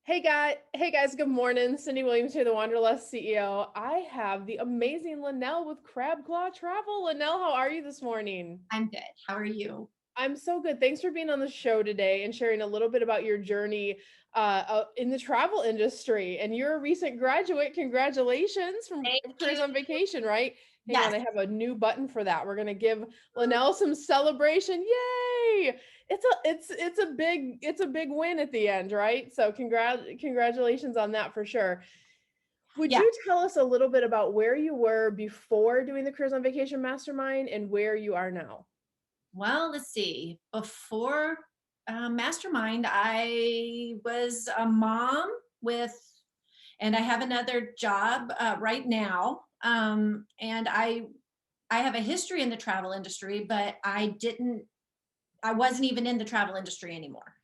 Hey guys, good morning. Cyndi Williams here, the Wanderlust CEO. I have the amazing Lynelle with Crab Claw Travel. Lynelle, how are you this morning? I'm good. How are you? I'm so good. Thanks for being on the show today and sharing a little bit about your journey in the travel industry. And you're a recent graduate. Congratulations from Thank Careers you. on Vacation, right? Hang on, Yes. I have a new button for that. We're gonna give Lynelle some celebration. Yay! It's a big win at the end, right? So congratulations on that for sure. Would Yeah. you tell us a little bit about where you were before doing the Careers on Vacation Mastermind and where you are now? Well, let's see. Before Mastermind, I was a mom with, and I have another job right now. And I have a history in the travel industry, but I wasn't even in the travel industry anymore.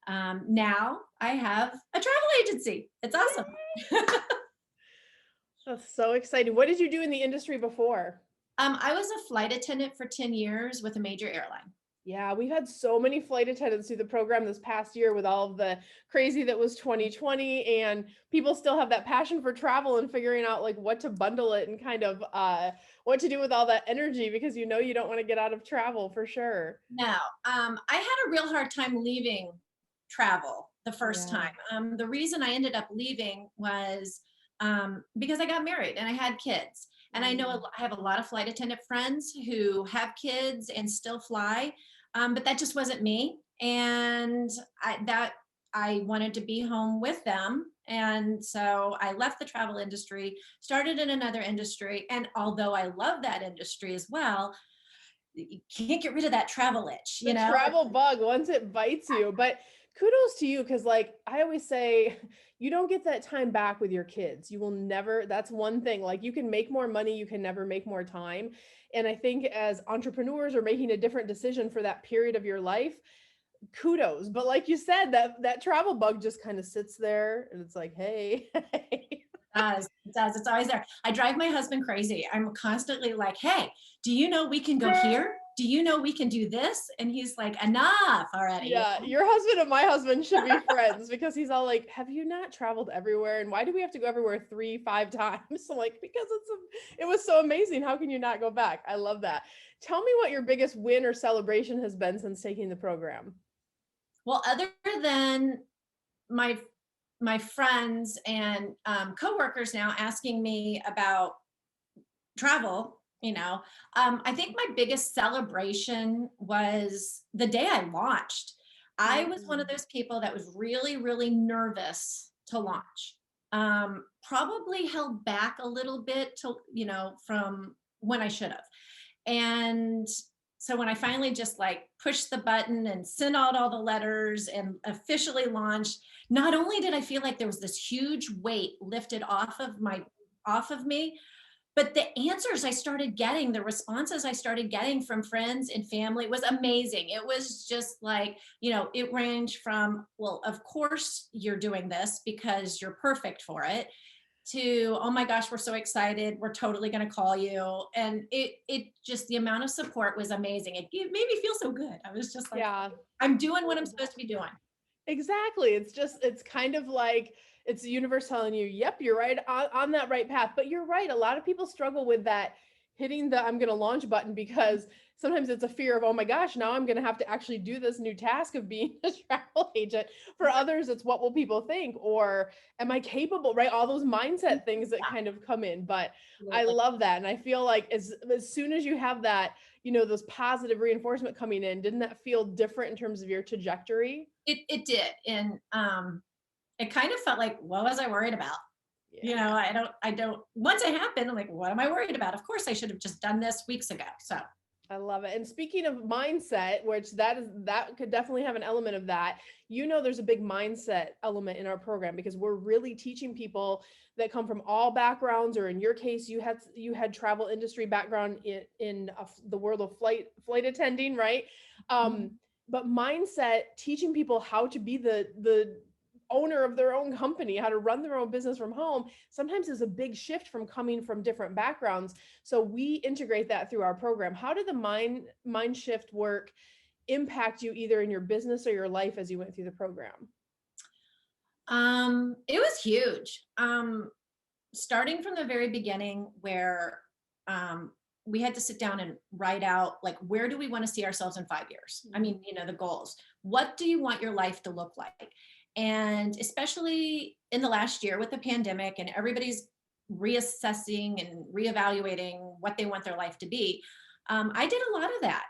Now I have a travel agency. It's awesome. That's so exciting. What did you do in the industry before? I was a flight attendant for 10 years with a major airline. Yeah, we've had so many flight attendants through the program this past year with all of the crazy that was 2020, and people still have that passion for travel and figuring out like what to bundle it and kind of what to do with all that energy because you don't want to get out of travel for sure. No, I had a real hard time leaving travel the first Yeah. time. The reason I ended up leaving was because I got married and I had kids. And I know Mm. I have a lot of flight attendant friends who have kids and still fly, but that just wasn't me. And I wanted to be home with them. And so I left the travel industry, started in another industry. And although I love that industry as well, you can't get rid of that travel itch, The you know? travel bug once it bites you. But kudos to you because, like, I always say, you don't get that time back with your kids. You will never, that's one thing. Like, you can make more money, you can never make more time. And I think as entrepreneurs or making a different decision for that period of your life, kudos. But like you said, that travel bug just kind of sits there and it's like, hey, hey. It does. It's always there. I drive my husband crazy. I'm constantly like, hey, do you know we can go here? Do you know we can do this? And he's like, enough already. Yeah, your husband and my husband should be friends because he's all like, "Have you not traveled everywhere? And why do we have to go everywhere 3, 5 times?" I'm like, "Because it was so amazing. How can you not go back?" I love that. Tell me what your biggest win or celebration has been since taking the program. Well, other than my my friends and coworkers now asking me about travel, I think my biggest celebration was the day I launched. I was one of Mhm. those people that was really, really nervous to launch. Probably held back a little bit to, from when I should have. And so when I finally just like pushed the button and sent out all the letters and officially launched, not only did I feel like there was this huge weight lifted off of me, but the answers I started getting, the responses I started getting from friends and family was amazing. It was just like, it ranged from, well, of course you're doing this because you're perfect for it, to, oh my gosh, we're so excited, we're totally going to call you. And it just, the amount of support was amazing. It made me feel so good. I was just like, Yeah. I'm doing what I'm supposed to be doing. Exactly. It's kind of like it's the universe telling you, yep, you're right on that right path. But you're right. A lot of people struggle with that hitting the I'm going to launch button because sometimes it's a fear of, oh my gosh, now I'm going to have to actually do this new task of being a travel agent. For others, it's what will people think? Or am I capable? Right. All those mindset things that kind of come in. But I Absolutely. love that. And I feel like as soon as you have that, those positive reinforcement coming in, didn't that feel different in terms of your trajectory? It did. And it kind of felt like, what was I worried about? Yeah, I don't, once it happened, I'm like, what am I worried about? Of course I should have just done this weeks ago. So I love it. And speaking of mindset, which that could definitely have an element of that, there's a big mindset element in our program because we're really teaching people that come from all backgrounds, or in your case, you had travel industry background in the world of flight attending, right? Um, but mindset, teaching people how to be the owner of their own company, how to run their own business from home, sometimes is a big shift from coming from different backgrounds. So we integrate that through our program. How did the mind shift work impact you either in your business or your life as you went through the program? It was huge. Starting from the very beginning where um, we had to sit down and write out, like, where do we want to see ourselves in 5 years? I mean, the goals. What do you want your life to look like? And especially in the last year with the pandemic and everybody's reassessing and reevaluating what they want their life to be, I did a lot of that.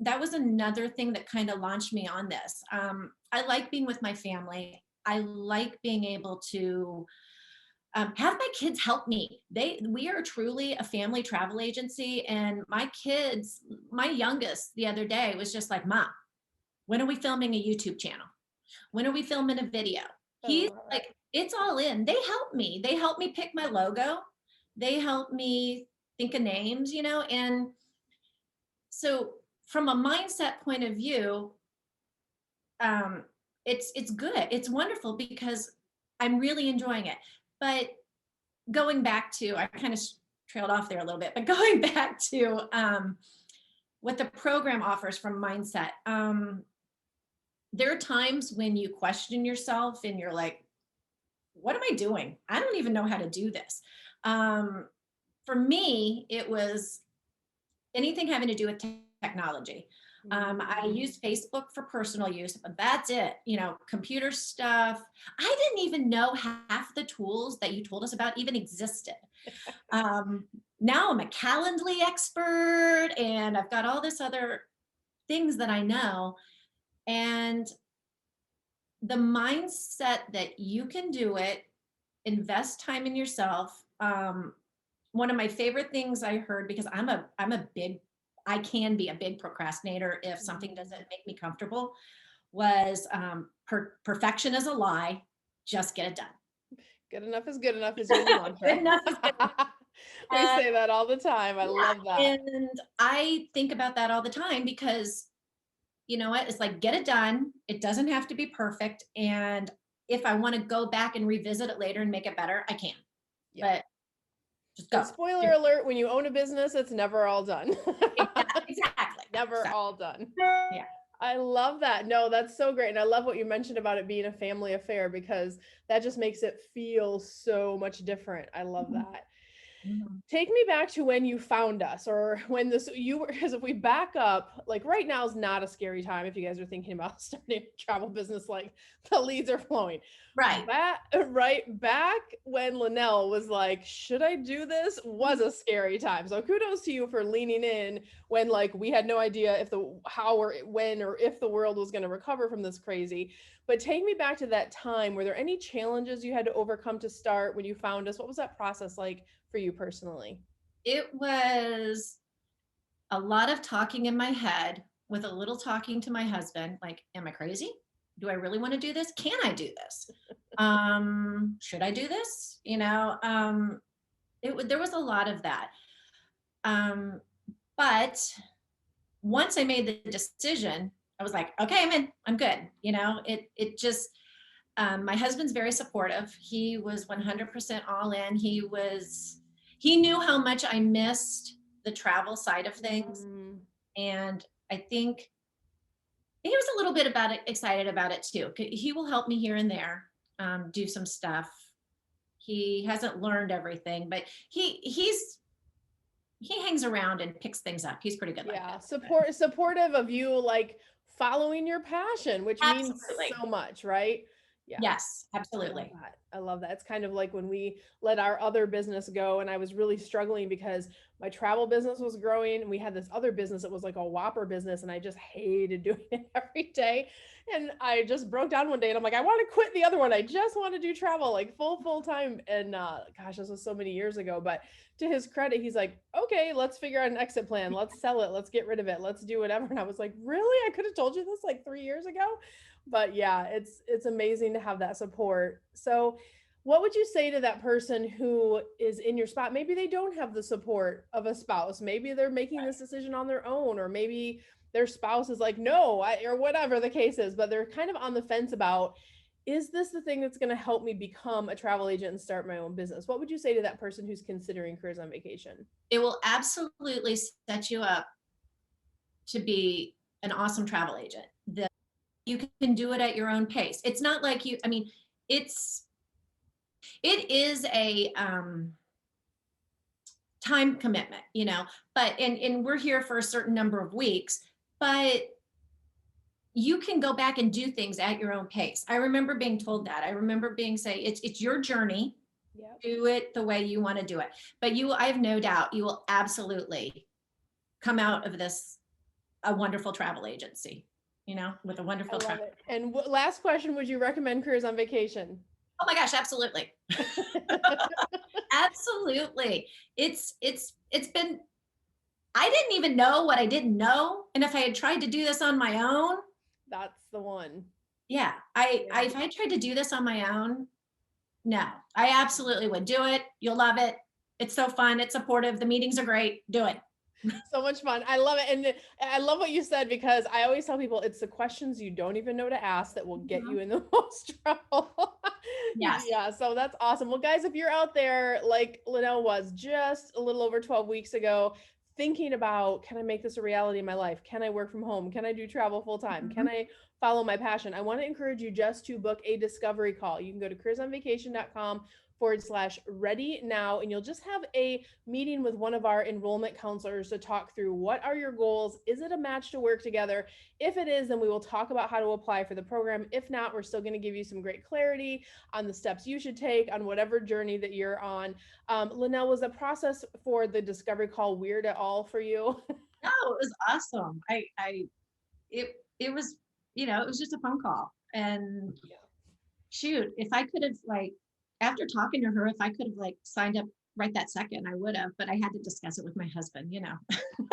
That was another thing that kind of launched me on this. I like being with my family. I like being able to have my kids help me. We are truly a family travel agency, and my kids, my youngest the other day was just like, "Mom, when are we filming a YouTube channel? When are we filming a video?" I He's love it. like, "It's all in." They help me. They help me pick my logo. They help me think of names, and so from a mindset point of view, um, it's good. It's wonderful because I'm really enjoying it. But going back to, I kind of trailed off there a little bit, but going back to what the program offers from mindset, there are times when you question yourself and you're like, what am I doing? I don't even know how to do this. Um, for me, it was anything having to do with technology. I Mm. use Facebook for personal use, but that's it. Computer stuff. I didn't even know half the tools that you told us about even existed. Um, Now I'm a Calendly expert, and I've got all this other things that I know. And the mindset that you can do it, invest time in yourself. One of my favorite things I heard, because I can be a big procrastinator if something Mhm. doesn't make me comfortable, was perfection is a lie. Just get it done. Good enough is good enough is your new Good mantra. enough is good enough. We And say that all the time. I love yeah, that. and I think about that all the time because you know what? It's like, get it done. It doesn't have to be perfect. And if I want to go back and revisit it later and make it better, I can. Yeah. But just And go. spoiler alert, when you own a business, it's never all done. Exactly. Never So, all done. yeah. I love that. No, that's so great. And I love what you mentioned about it being a family affair because that just makes it feel so much different. I love Mhm. that. Mhm. Take me back to when you found us or when this you were because if we back up, like right now is not a scary time if you guys are thinking about starting a travel business, like the leads are flowing. Right. Back right back when Lynelle was like, should I do this? Was a scary time. So kudos to you for leaning in when like we had no idea if the how or when or if the world was going to recover from this crazy. But take me back to that time. Were there any challenges you had to overcome to start when you found us? What was that process like for you personally? It was a lot of talking in my head with a little talking to my husband, like, am I crazy? Do I really want to do this? Can I do this? Should I do this? There was a lot of that. Um, but once I made the decision, I was like, okay, I'm in. I'm good. It just my husband's very supportive. He was 100% all in. He knew how much I missed the travel side of things, Mm, and I think he was a little bit excited about it too. He will help me here and there, do some stuff. He hasn't learned everything, but he hangs around and picks things up. He's pretty good like yeah, that. supportive of you like following your passion, which means Absolutely. so much, right? Yeah. Yes, I love absolutely. that. I love that. It's kind of like when we let our other business go, and I was really struggling because my travel business was growing, and we had this other business that was like a whopper business, and I just hated doing it every day. And I just broke down one day, and I'm like, I want to quit the other one. I just want to do travel like full time. And gosh, this was so many years ago. But to his credit, he's like, okay, let's figure out an exit plan. Let's sell it. Let's get rid of it. Let's do whatever. And I was like, really? I could have told you this like 3 years ago. But yeah, it's amazing to have that support. So what would you say to that person who is in your spot? Maybe they don't have the support of a spouse. Maybe they're making this decision on their own, or maybe their spouse is like, no, or whatever the case is, but they're kind of on the fence about, is this the thing that's going to help me become a travel agent and start my own business? What would you say to that person who's considering careers on vacation? It will absolutely set you up to be an awesome travel agent. You can do it at your own pace. It's not like I mean, it is a time commitment, you know, but and we're here for a certain number of weeks, but you can go back and do things at your own pace. I remember being told that. I remember being say it's your journey. Yep. Do it the way you want to do it. But I have no doubt you will absolutely come out of this a wonderful travel agency, you know, with a wonderful I love travel. it. And last question, would you recommend Careers on Vacation? Oh my gosh, absolutely. Absolutely. It's been, I didn't even know what I didn't know. And if I had tried to do this on my own, That's the one. yeah, if I tried to do this on my own, no, I absolutely would do it. You'll love it. It's so fun. It's supportive. The meetings are great. Do it. So much fun. I love it. And I love what you said, because I always tell people it's the questions you don't even know to ask that will get you in the most trouble. Yes. Yeah. So that's awesome. Well, guys, if you're out there like Lynelle was just a little over 12 weeks ago, thinking about, can I make this a reality in my life? Can I work from home? Can I do travel full time? Can I follow my passion? I want to encourage you just to book a discovery call. You can go to careersonvacation.com/ready now, and you'll just have a meeting with one of our enrollment counselors to talk through what are your goals. Is it a match to work together? If it is, then we will talk about how to apply for the program. If not, we're still going to give you some great clarity on the steps you should take on whatever journey that you're on. Lynelle, was the process for the discovery call weird at all for you? No, it was awesome. It was, you know, it was just a phone call. And shoot, if I could have, like, after talking to her, if I could have like signed up right that second, I would have, but I had to discuss it with my husband, you know.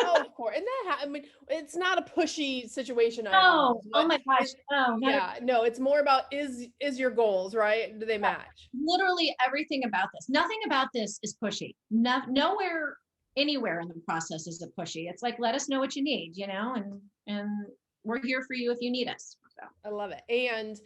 Oh, of course. And I mean, it's not a pushy situation. Oh, oh my gosh. No, Yeah, no, it's more about is your goals, right? Do they match? literally everything about this. Nothing about this is pushy. Nowhere, anywhere in the process is it pushy. It's like, let us know what you need, you know, and we're here for you if you need us. So. I love it. And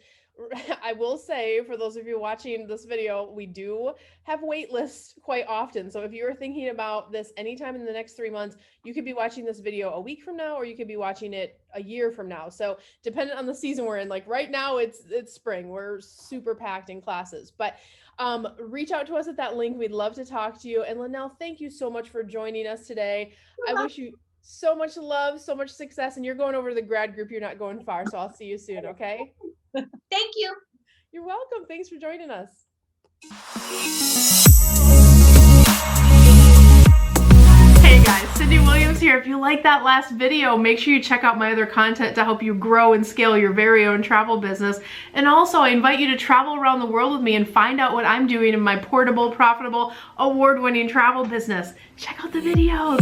I will say, for those of you watching this video, we do have wait lists quite often. So if you are thinking about this anytime in the next 3 months, you could be watching this video a week from now, or you could be watching it a year from now. So dependent on the season we're in, like right now it's spring, we're super packed in classes, but reach out to us at that link. We'd love to talk to you. And Lynelle, thank you so much for joining us today. I wish you so much love, so much success, and you're going over to the grad group. You're not going far, so I'll see you soon. Okay. Thank you. You're welcome. Thanks for joining us. Hey guys, Cyndi Williams here. If you like that last video, make sure you check out my other content to help you grow and scale your very own travel business. And also, I invite you to travel around the world with me and find out what I'm doing in my portable, profitable, award-winning travel business. Check out the videos.